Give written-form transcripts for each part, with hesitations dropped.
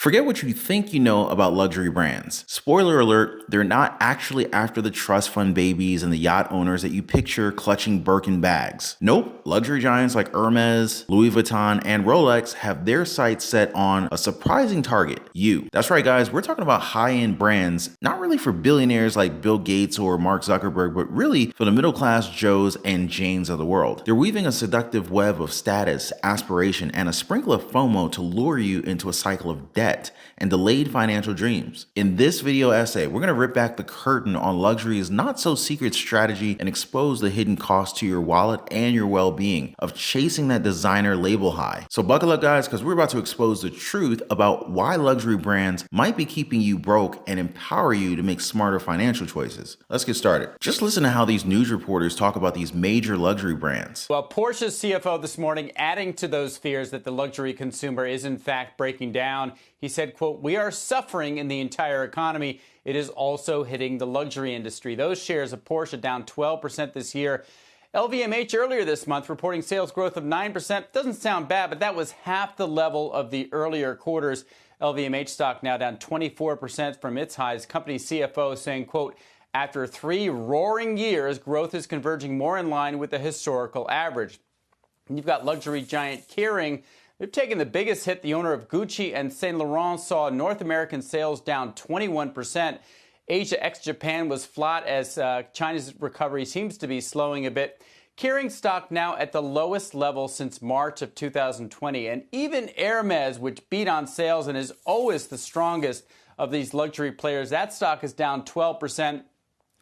Forget what you think you know about luxury brands. Spoiler alert, they're not actually after the trust fund babies and the yacht owners that you picture clutching Birkin bags. Nope, luxury giants like Hermes, Louis Vuitton, and Rolex have their sights set on a surprising target, you. That's right, guys, we're talking about high-end brands, not really for billionaires like Bill Gates or Mark Zuckerberg, but really for the middle-class Joes and Janes of the world. They're weaving a seductive web of status, aspiration, and a sprinkle of FOMO to lure you into a cycle of debt and delayed financial dreams. In this video essay, we're going to rip back the curtain on luxury's not so secret strategy and expose the hidden cost to your wallet and your well-being of chasing that designer label high. So buckle up, guys, because we're about to expose the truth about why luxury brands might be keeping you broke and empower you to make smarter financial choices. Let's get started. Just listen to how these news reporters talk about these major luxury brands. Well, Porsche's CFO this morning adding to those fears that the luxury consumer is in fact breaking down. He said, quote, "We are suffering in the entire economy. It is also hitting the luxury industry." Those shares of Porsche down 12% this year. LVMH earlier this month reporting sales growth of 9%. Doesn't sound bad, but that was half the level of the earlier quarters. LVMH stock now down 24% from its highs. Company CFO saying, quote, "After 3 roaring years, growth is converging more in line with the historical average." And you've got luxury giant Kering. They've taken the biggest hit. The owner of Gucci and Saint Laurent saw North American sales down 21%. Asia ex-Japan was flat as China's recovery seems to be slowing a bit. Kering stock now at the lowest level since March of 2020. And even Hermes, which beat on sales and is always the strongest of these luxury players, that stock is down 12%.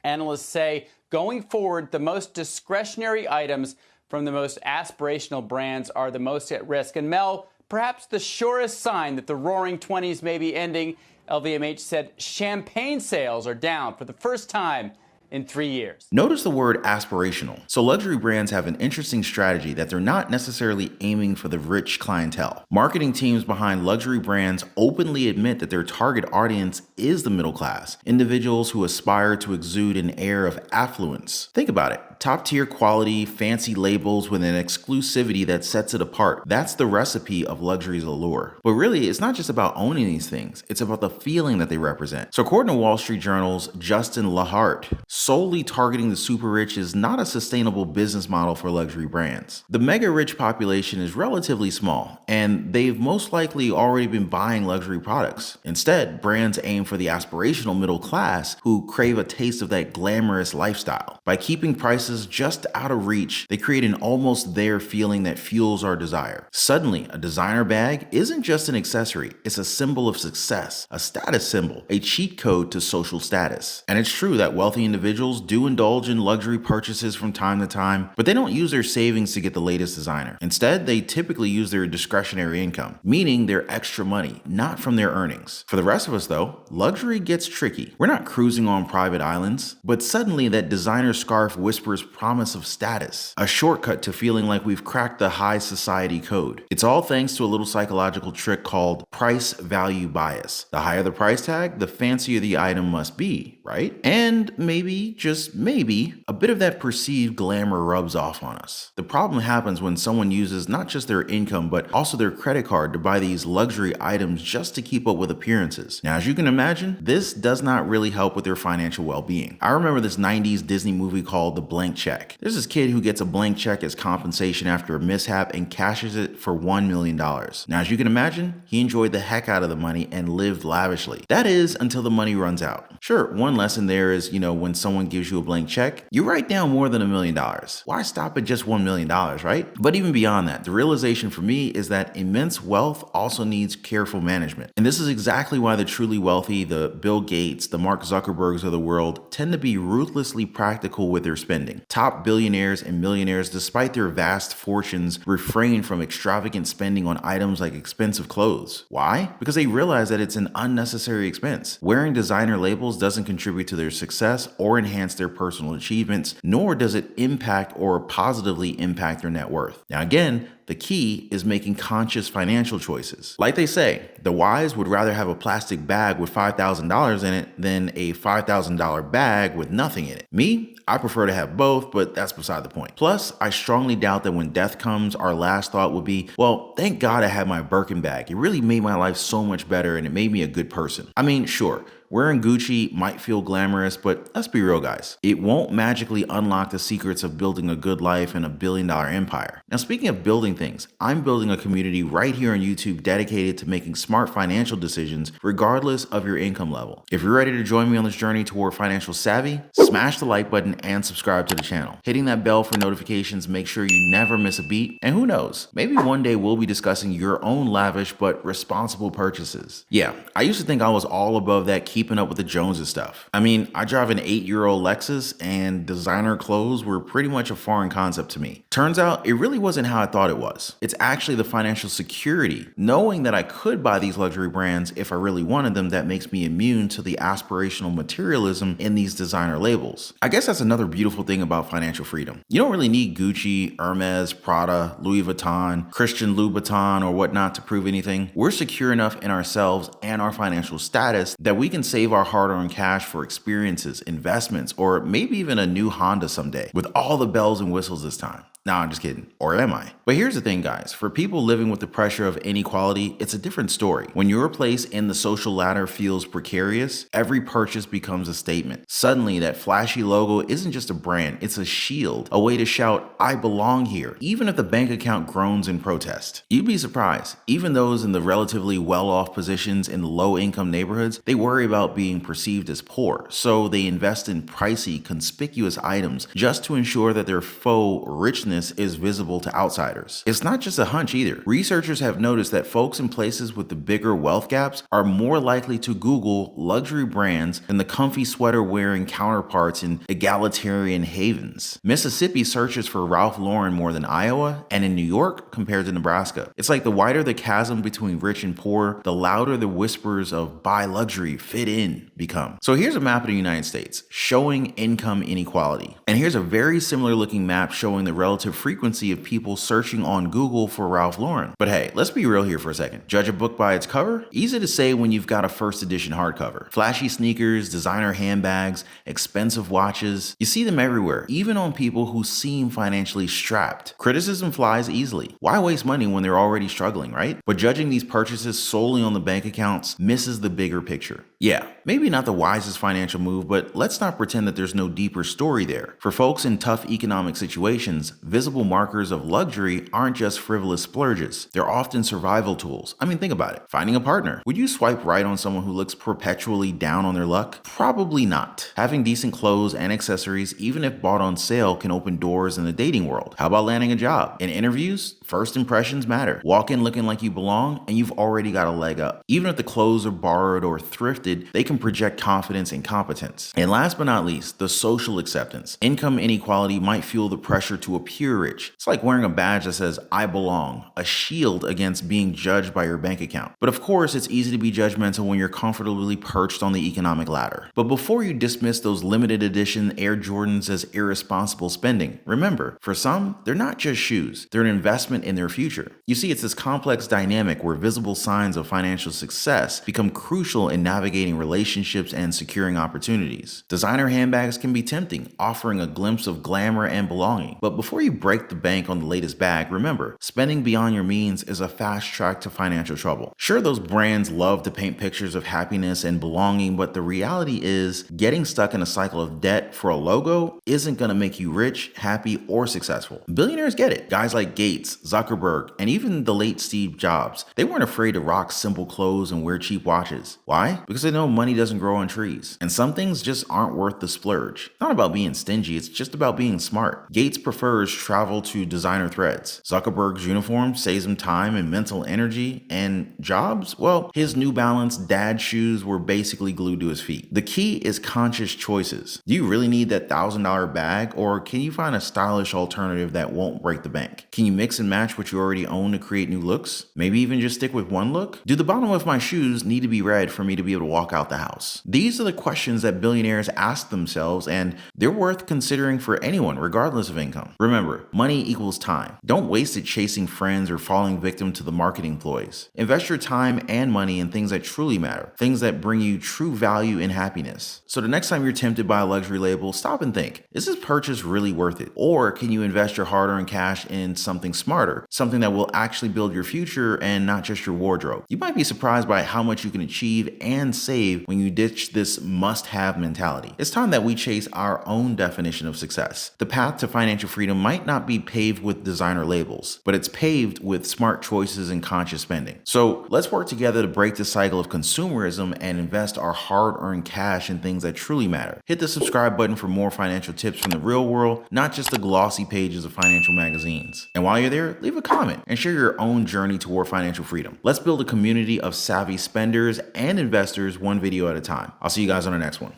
Analysts say going forward, the most discretionary items from the most aspirational brands are the most at risk. And Mel, perhaps the surest sign that the roaring 20s may be ending, LVMH said champagne sales are down for the first time in 3 years. Notice the word aspirational. So luxury brands have an interesting strategy that they're not necessarily aiming for the rich clientele. Marketing teams behind luxury brands openly admit that their target audience is the middle class, individuals who aspire to exude an air of affluence. Think about it. Top tier quality, fancy labels with an exclusivity that sets it apart. That's the recipe of luxury's allure. But really, it's not just about owning these things. It's about the feeling that they represent. So according to Wall Street Journal's Justin Lahart, solely targeting the super rich is not a sustainable business model for luxury brands. The mega rich population is relatively small, and they've most likely already been buying luxury products. Instead, brands aim for the aspirational middle class who crave a taste of that glamorous lifestyle. By keeping prices just out of reach, they create an almost there feeling that fuels our desire. Suddenly, a designer bag isn't just an accessory, it's a symbol of success, a status symbol, a cheat code to social status. And it's true that wealthy individuals do indulge in luxury purchases from time to time, but they don't use their savings to get the latest designer. Instead, they typically use their discretionary income, meaning their extra money, not from their earnings. For the rest of us though, luxury gets tricky. We're not cruising on private islands, but suddenly that designer scarf whispers promise of status, a shortcut to feeling like we've cracked the high society code. It's all thanks to a little psychological trick called price value bias. The higher the price tag, the fancier the item must be, right? And maybe, just maybe, a bit of that perceived glamour rubs off on us. The problem happens when someone uses not just their income, but also their credit card to buy these luxury items just to keep up with appearances. Now, as you can imagine, this does not really help with their financial well-being. I remember this 90s Disney movie called The Blank Check. There's this kid who gets a blank check as compensation after a mishap and cashes it for $1 million. Now, as you can imagine, he enjoyed the heck out of the money and lived lavishly. That is, until the money runs out. Sure, one lesson there is, when someone gives you a blank check, you write down more than $1 million. Why stop at just $1 million, right? But even beyond that, the realization for me is that immense wealth also needs careful management. And this is exactly why the truly wealthy, the Bill Gates, the Mark Zuckerbergs of the world, tend to be ruthlessly practical with their spending. Top billionaires and millionaires, despite their vast fortunes, refrain from extravagant spending on items like expensive clothes. Why? Because they realize that it's an unnecessary expense. Wearing designer labels doesn't contribute to their success or enhance their personal achievements, nor does it impact or positively impact their net worth. Now again, The key is making conscious financial choices. Like they say, the wise would rather have a plastic bag with $5,000 in it than a $5,000 bag with nothing in it. Me, I prefer to have both, but that's beside the point. Plus, I strongly doubt that when death comes, our last thought would be, well, thank God I had my Birkin bag. It really made my life so much better and it made me a good person. I mean, sure, wearing Gucci might feel glamorous, but let's be real, guys. It won't magically unlock the secrets of building a good life and a billion-dollar empire. Now, speaking of building things, I'm building a community right here on YouTube dedicated to making smart financial decisions regardless of your income level. If you're ready to join me on this journey toward financial savvy, smash the like button and subscribe to the channel. Hitting that bell for notifications makes sure you never miss a beat. And who knows, maybe one day we'll be discussing your own lavish but responsible purchases. Yeah, I used to think I was all above that keeping up with the Joneses stuff. I mean, I drive an 8-year-old Lexus and designer clothes were pretty much a foreign concept to me. Turns out it really wasn't how I thought it was. It's actually the financial security, knowing that I could buy these luxury brands if I really wanted them, that makes me immune to the aspirational materialism in these designer labels. I guess that's another beautiful thing about financial freedom. You don't really need Gucci, Hermes, Prada, Louis Vuitton, Christian Louboutin, or whatnot to prove anything. We're secure enough in ourselves and our financial status that we can save our hard-earned cash for experiences, investments, or maybe even a new Honda someday with all the bells and whistles this time. Nah, I'm just kidding. Or am I? But here's the thing, guys. For people living with the pressure of inequality, it's a different story. When your place in the social ladder feels precarious, every purchase becomes a statement. Suddenly, that flashy logo isn't just a brand, it's a shield, a way to shout, I belong here, even if the bank account groans in protest. You'd be surprised. Even those in the relatively well-off positions in the low-income neighborhoods, they worry about being perceived as poor, so they invest in pricey, conspicuous items just to ensure that their faux richness is visible to outsiders. It's not just a hunch either. Researchers have noticed that folks in places with the bigger wealth gaps are more likely to Google luxury brands than the comfy sweater wearing counterparts in egalitarian havens. Mississippi searches for Ralph Lauren more than Iowa, and in New York compared to Nebraska. It's like the wider the chasm between rich and poor, the louder the whispers of buy luxury, fit in become. So here's a map of the United States showing income inequality. And here's a very similar looking map showing the relative frequency of people searching on Google for Ralph Lauren. But hey, let's be real here for a second. Judge a book by its cover? Easy to say when you've got a first edition hardcover. Flashy sneakers, designer handbags, expensive watches. You see them everywhere, even on people who seem financially strapped. Criticism flies easily. Why waste money when they're already struggling, right? But judging these purchases solely on the bank accounts misses the bigger picture. Yeah, maybe not the wisest financial move, but let's not pretend that there's no deeper story there. For folks in tough economic situations, visible markers of luxury aren't just frivolous splurges. They're often survival tools. I mean, think about it. Finding a partner. Would you swipe right on someone who looks perpetually down on their luck? Probably not. Having decent clothes and accessories, even if bought on sale, can open doors in the dating world. How about landing a job? In interviews, first impressions matter. Walk in looking like you belong, and you've already got a leg up. Even if the clothes are borrowed or thrifted, they can project confidence and competence. And last but not least, the social acceptance. Income inequality might fuel the pressure to appear rich. It's like wearing a badge that says, I belong, a shield against being judged by your bank account. But of course, it's easy to be judgmental when you're comfortably perched on the economic ladder. But before you dismiss those limited edition Air Jordans as irresponsible spending, remember, for some, they're not just shoes, they're an investment in their future. You see, it's this complex dynamic where visible signs of financial success become crucial in navigating relationships and securing opportunities. Designer handbags can be tempting, offering a glimpse of glamour and belonging. But before you break the bank on the latest bag, remember, spending beyond your means is a fast track to financial trouble. Sure, those brands love to paint pictures of happiness and belonging, but the reality is getting stuck in a cycle of debt for a logo isn't going to make you rich, happy, or successful. Billionaires get it. Guys like Gates, Zuckerberg, and even the late Steve Jobs, they weren't afraid to rock simple clothes and wear cheap watches. Why? Because they know money doesn't grow on trees. And some things just aren't worth the splurge. It's not about being stingy, it's just about being smart. Gates prefers travel to designer threads. Zuckerberg's uniform saves him time and mental energy. And Jobs, well, his New Balance dad shoes were basically glued to his feet. The key is conscious choices. Do you really need that $1,000 bag, or can you find a stylish alternative that won't break the bank? Can you mix and match match what you already own to create new looks? Maybe even just stick with one look? Do the bottom of my shoes need to be red for me to be able to walk out the house? These are the questions that billionaires ask themselves, and they're worth considering for anyone, regardless of income. Remember, money equals time. Don't waste it chasing friends or falling victim to the marketing ploys. Invest your time and money in things that truly matter, things that bring you true value and happiness. So the next time you're tempted by a luxury label, stop and think, is this purchase really worth it? Or can you invest your hard-earned cash in something smarter, something that will actually build your future and not just your wardrobe? You might be surprised by how much you can achieve and save when you ditch this must-have mentality. It's time that we chase our own definition of success. The path to financial freedom might not be paved with designer labels, but it's paved with smart choices and conscious spending. So let's work together to break the cycle of consumerism and invest our hard-earned cash in things that truly matter. Hit the subscribe button for more financial tips from the real world, not just the glossy pages of financial magazines. And while you're there, leave a comment and share your own journey toward financial freedom. Let's build a community of savvy spenders and investors one video at a time. I'll see you guys on the next one.